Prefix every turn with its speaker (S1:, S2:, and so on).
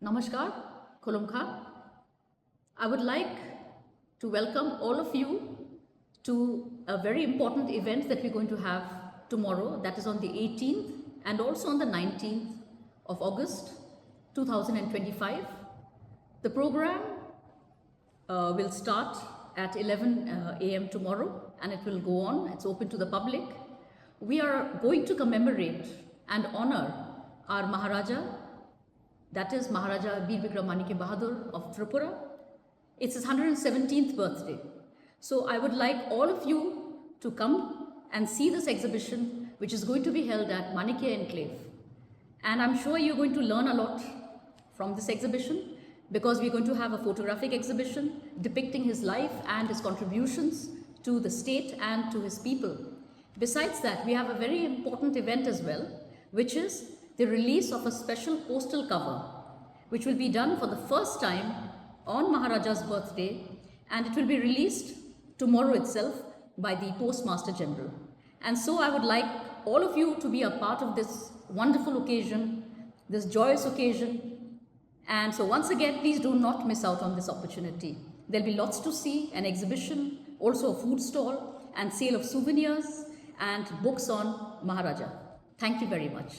S1: Namaskar, Kolomkha. I would like to welcome all of you to a very important event that we're going to have tomorrow, that is on the 18th and also on the 19th of August 2025. The program will start at 11 a.m. tomorrow and it will go on. It's open to the public. We are going to commemorate and honor our Maharaja, that is Maharaja Bikram Manikya of Tripura. It's his 117th birthday. So I would like all of you to come and see this exhibition, which is going to be held at Manikya Enclave. And I'm sure you're going to learn a lot from this exhibition, because we're going to have a photographic exhibition depicting his life and his contributions to the state and to his people. Besides that, we have a very important event as well, which is the release of a special postal cover, which will be done for the first time on Maharaja's birthday, and it will be released tomorrow itself by the Postmaster General. And so I would like all of you to be a part of this wonderful occasion, this joyous occasion. And so once again, please do not miss out on this opportunity. There'll be lots to see, an exhibition, also a food stall, and sale of souvenirs and books on Maharaja. Thank you very much.